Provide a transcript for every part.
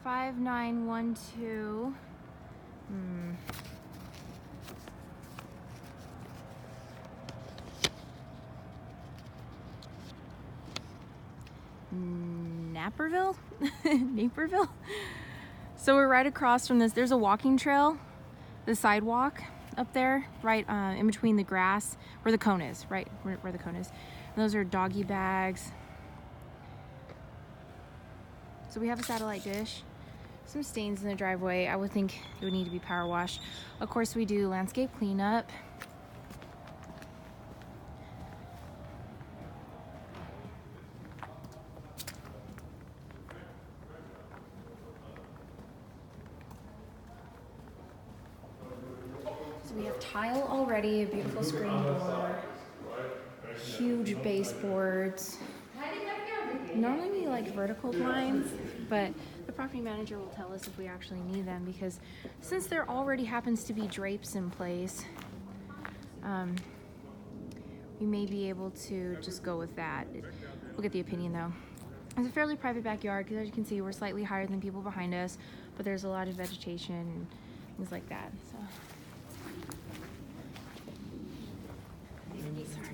5912. Naperville? Naperville? So we're right across from this. There's a walking trail, the sidewalk up there, right in between the grass, where the cone is, right where the cone is. And those are doggy bags. So we have a satellite dish, some stains in the driveway. I would think it would need to be power washed. Of course, we do landscape cleanup. So we have tile already, a beautiful screen door, huge baseboards. Normally we like vertical blinds, but the property manager will tell us if we actually need them, because since there already happens to be drapes in place, we may be able to just go with that. We'll get the opinion though. It's a fairly private backyard because, as you can see, we're slightly higher than people behind us, but there's a lot of vegetation and things like that. So. Sorry.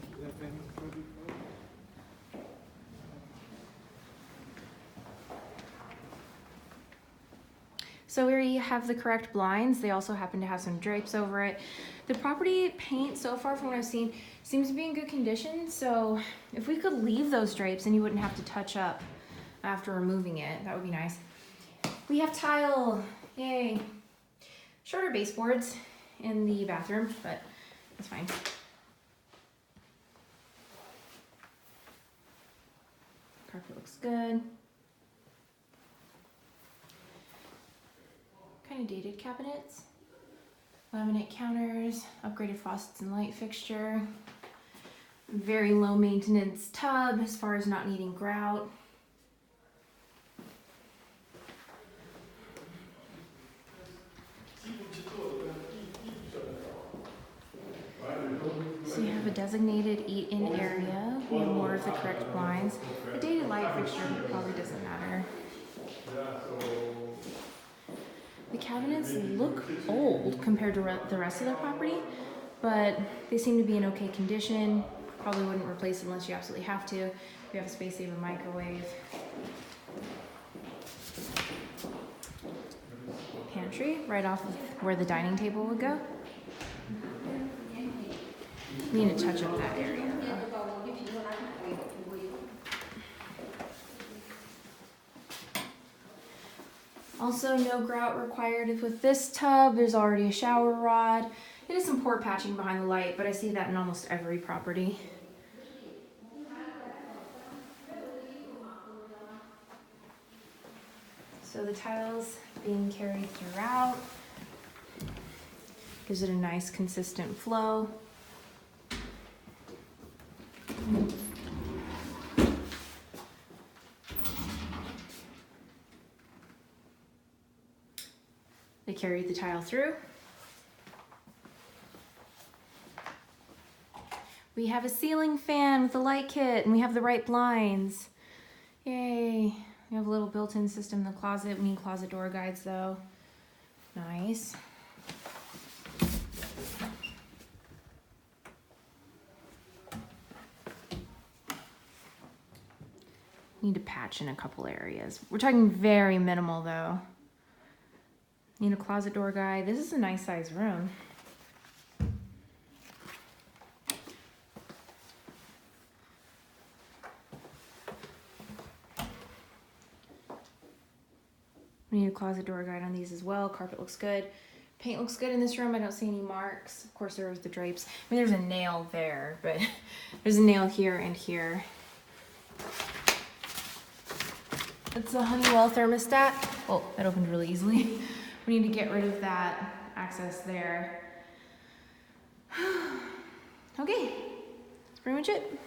So we have the correct blinds. They also happen to have some drapes over it. The property paint so far, from what I've seen, seems to be in good condition. So if we could leave those drapes, then you wouldn't have to touch up after removing it. That would be nice. We have tile, yay. Shorter baseboards in the bathroom, but that's fine. Carpet looks good. Kind of dated cabinets, laminate counters, upgraded faucets and light fixture, very low maintenance tub as far as not needing grout. So you have a designated eat-in area. We have more of the correct blinds. The dated light fixture probably doesn't matter. The cabinets look old compared to the rest of the property, but they seem to be in okay condition. Probably wouldn't replace unless you absolutely have to. We have a space saver microwave. Pantry, right off of where the dining table would go. We need to touch up that area though. Also, no grout required with this tub. There's already a shower rod. It is some port patching behind the light, but I see that in almost every property. So the tiles being carried throughout gives it a nice consistent flow. They carried the tile through. We have a ceiling fan with a light kit, and we have the right blinds. Yay. We have a little built-in system in the closet. We need closet door guides though. Nice. Need to patch in a couple areas. We're talking very minimal though. Need a closet door guide. This is a nice size room. We need a closet door guide on these as well. Carpet looks good. Paint looks good in this room. I don't see any marks. Of course, there's the drapes. I mean, there's a nail there, but there's a nail here and here. It's a Honeywell thermostat. Oh, that opened really easily. We need to get rid of that access there. Okay, that's pretty much it.